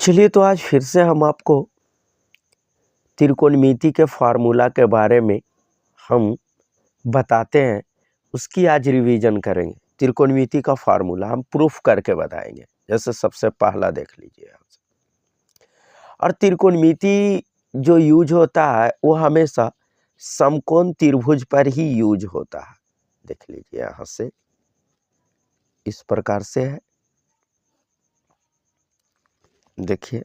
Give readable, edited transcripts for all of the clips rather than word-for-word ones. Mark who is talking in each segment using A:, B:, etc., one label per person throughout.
A: चलिए तो आज फिर से हम आपको त्रिकोणमिति के फार्मूला के बारे में हम बताते हैं, उसकी आज रिवीजन करेंगे। त्रिकोणमिति का फार्मूला हम प्रूफ करके बताएंगे। जैसे सबसे पहला देख लीजिए यहाँ से। और त्रिकोणमिति जो यूज होता है वो हमेशा समकोण त्रिभुज पर ही यूज होता है। देख लीजिए यहाँ से इस प्रकार से है, देखिए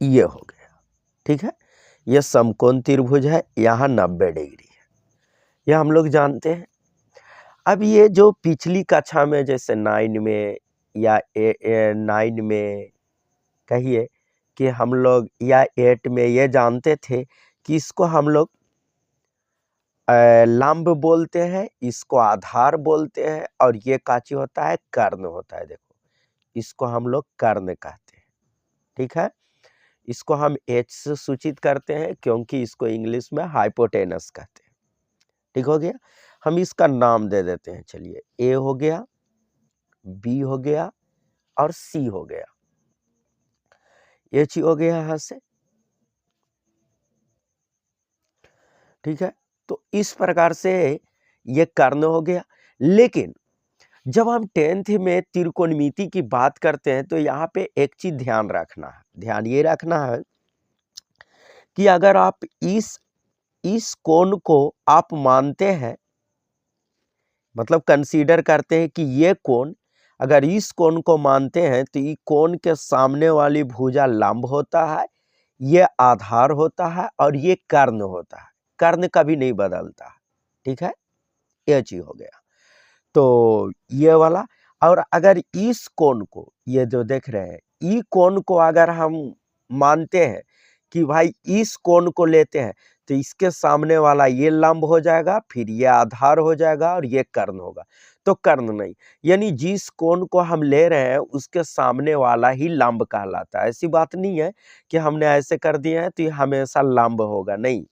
A: ये हो गया, ठीक है। यह समकोण त्रिभुज है, यहाँ 90 डिग्री है, यह हम लोग जानते हैं। अब ये जो पिछली कक्षा में जैसे 9 में या 9 में कहिए कि हम लोग या 8 में ये जानते थे कि इसको हम लोग लंब बोलते हैं, इसको आधार बोलते हैं, और ये काची होता है, कर्ण होता है। देखो इसको हम लोग कर्ण कहते हैं, ठीक है। इसको हम H से सूचित करते हैं क्योंकि इसको इंग्लिश में हाइपोटेनस कहते हैं, ठीक हो गया। हम इसका नाम दे देते हैं, चलिए A हो गया, B हो गया और C हो गया, H हो गया यहाँ से, ठीक है। तो इस प्रकार से ये कर्ण हो गया। लेकिन जब हम 10th में त्रिकोणमिति की बात करते हैं तो यहाँ पे एक चीज ध्यान रखना है, ध्यान ये रखना है कि अगर आप इस कोण को आप मानते हैं, मतलब कंसीडर करते हैं कि ये कोण, अगर इस कोण को मानते हैं तो ये कोण के सामने वाली भुजा लंब होता है, ये आधार होता है और ये कर्ण होता है। कर्ण कभी नहीं बदलता है, ठीक है। ये चीज हो गया तो ये वाला। और अगर इस कोण को, ये जो देख रहे हैं, ई कोण को अगर हम मानते हैं कि भाई इस कोण को लेते हैं तो इसके सामने वाला ये लंब हो जाएगा, फिर ये आधार हो जाएगा और ये कर्ण होगा, तो कर्ण नहीं। यानी जिस कोण को हम ले रहे हैं उसके सामने वाला ही लंब कहलाता है। ऐसी बात नहीं है कि हमने ऐसे कर दिया है तो ये हमेशा लंब होगा, नहीं,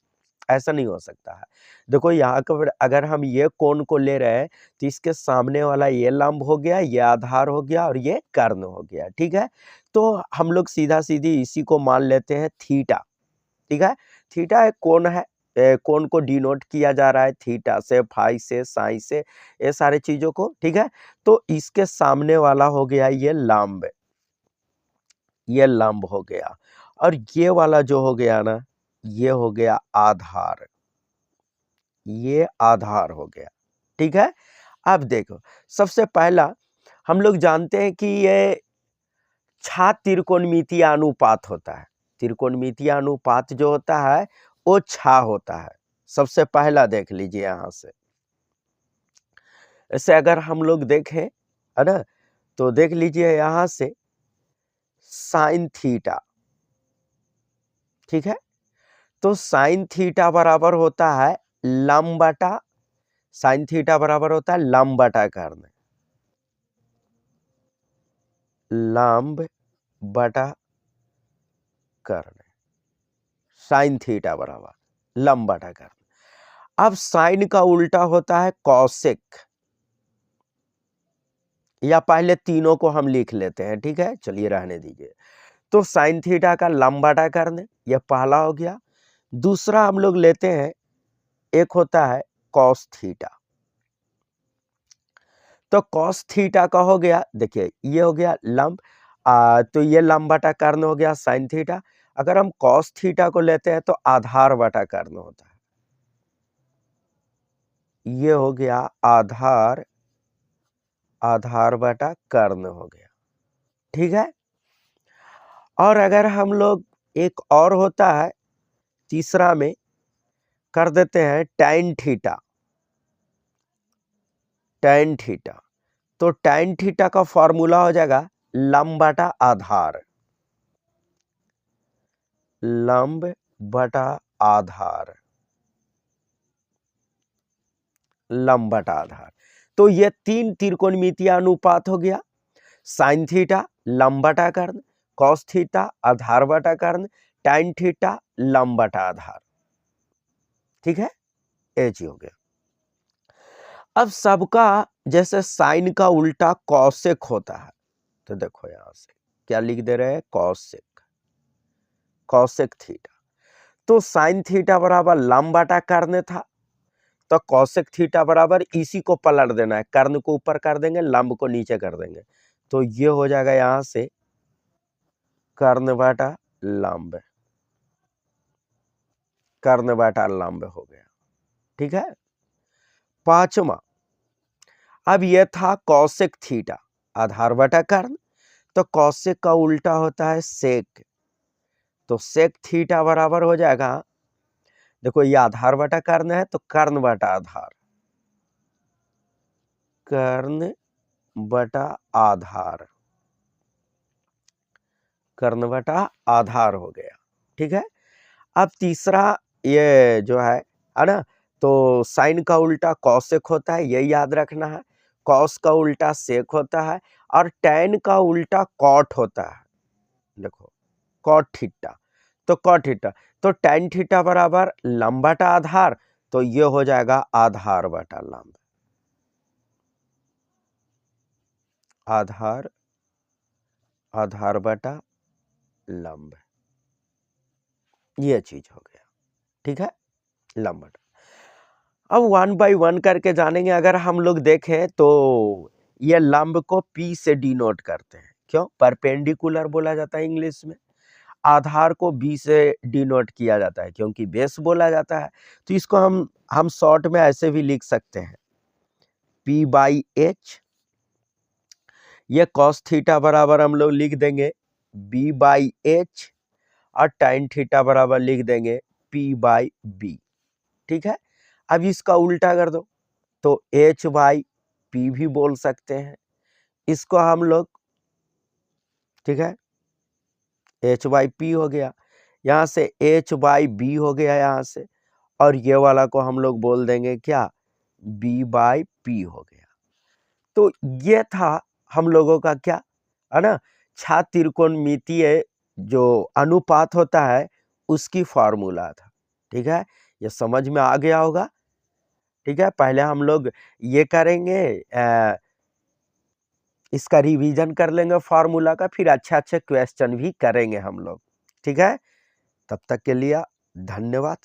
A: ऐसा नहीं हो सकता है। देखो यहाँ पर अगर हम ये कोण को ले रहे हैं तो इसके सामने वाला ये लंब हो गया, ये आधार हो गया और ये कर्ण हो गया, ठीक है। तो हम लोग सीधा सीधी इसी को मान लेते हैं थीटा, ठीक है। थीटा एक कोण है, कोण को डिनोट किया जा रहा है थीटा से, फाई से, साई से, ये सारे चीजों को, ठीक है। तो इसके सामने वाला हो गया ये लंब, ये लंब हो गया, और ये वाला जो हो गया ना, ये हो गया आधार, ये आधार हो गया, ठीक है। अब देखो सबसे पहला हम लोग जानते हैं कि ये छा त्रिकोणमितीय अनुपात होता है। त्रिकोणमितीय अनुपात जो होता है वो छा होता है। सबसे पहला देख लीजिए यहां से, ऐसे अगर हम लोग देखें, है ना, तो देख लीजिए यहां से साइन थीटा, ठीक है। तो साइन थीटा बराबर होता है लंब बटा, साइन थीटा बराबर होता है लंब बटा कर्ण, लंब बटा कर्ण, साइन थीटा बराबर लंब बटा कर्ण। अब साइन का उल्टा होता है कॉसेक, या पहले तीनों को हम लिख लेते हैं, ठीक है, चलिए रहने दीजिए। तो साइन थीटा का लंब बटा कर्ण, यह पहला हो गया। दूसरा हम लोग लेते हैं, एक होता है कॉस थीटा, तो कॉस थीटा का हो गया, देखिए ये हो गया लंब, तो ये लंब बटा कर्ण हो गया साइन थीटा। अगर हम कॉस थीटा को लेते हैं तो आधार बटा कर्ण होता है, ये हो गया आधार, आधार बटा कर्ण हो गया, ठीक है। और अगर हम लोग एक और होता है तीसरा में कर देते हैं टैन थीटा, टैन थीटा, तो टैन थीटा का फॉर्मूला हो जाएगा लंब बटा आधार, लंब बटा आधार, लंब बटा आधार। तो ये तीन त्रिकोणमितीय अनुपात हो गया, साइन थीटा लंब बटा कर्ण, कॉस थीटा आधार बटा कर्ण, टैन थीटा लंब बटा आधार, ठीक है, एच हो गया। अब सबका जैसे साइन का उल्टा कॉसेक होता है, तो देखो यहां से क्या लिख दे रहे हैं, कॉसेक, कॉसेक थीटा। तो साइन थीटा बराबर लंब बटा कर्ण था, तो कॉसेक थीटा बराबर इसी को पलट देना है, कर्ण को ऊपर कर देंगे, लंब को नीचे कर देंगे, तो ये हो जाएगा यहां से कर्ण बटा लंब, कर्ण बटा लंब हो गया। ठीक है। पांचवा, अब यह था कॉसेक थीटा आधार बटा कर्ण, तो कॉसेक का उल्टा होता है सेक, तो सेक थीटा बराबर हो जाएगा, देखो ये आधार बटा कर्ण है तो कर्ण बटा आधार, कर्ण बटा आधार, कर्ण बटा आधार हो गया। ठीक है। अब तीसरा ये जो है ना, तो साइन का उल्टा कॉसेक होता है, ये याद रखना है, कॉस का उल्टा सेक होता है, और टैन का उल्टा कॉट होता है, देखो कॉट थीटा, तो कॉट थीटा, तो टैन थीटा बराबर लंब बटा आधार, तो ये हो जाएगा आधार बटा लंब, आधार, आधार बटा लंब, ये चीज हो गया। ठीक है, लंब बटा। अब 1 बाई 1 करके जानेंगे। अगर हम लोग देखें तो ये लंब को P से डिनोट करते हैं, क्यों, परपेंडिकुलर बोला जाता है इंग्लिश में, आधार को B से डिनोट किया जाता है क्योंकि बेस बोला जाता है, तो इसको हम शॉर्ट में ऐसे भी लिख सकते हैं, P बाई H, ये कॉस थीटा बराबर हम लोग लिख देंगे B बाई H, और टाइन थीटा बराबर लिख देंगे P बाई B। ठीक है। अब इसका उल्टा कर दो, तो H बाई P भी बोल सकते हैं, इसको हम लोग, ठीक है, H बाई P हो गया, यहां से H बाई B हो गया यहां से, और ये वाला को हम लोग बोल देंगे क्या, B बाई P हो गया। तो ये था हम लोगों का क्या है ना, छात्र त्रिकोणमितीय जो अनुपात होता है उसकी फॉर्मूला था। ठीक है, ये समझ में आ गया होगा। ठीक है, पहले हम लोग ये करेंगे, इसका रिवीजन कर लेंगे फॉर्मूला का, फिर अच्छे अच्छे क्वेश्चन भी करेंगे हम लोग। ठीक है, तब तक के लिए धन्यवाद।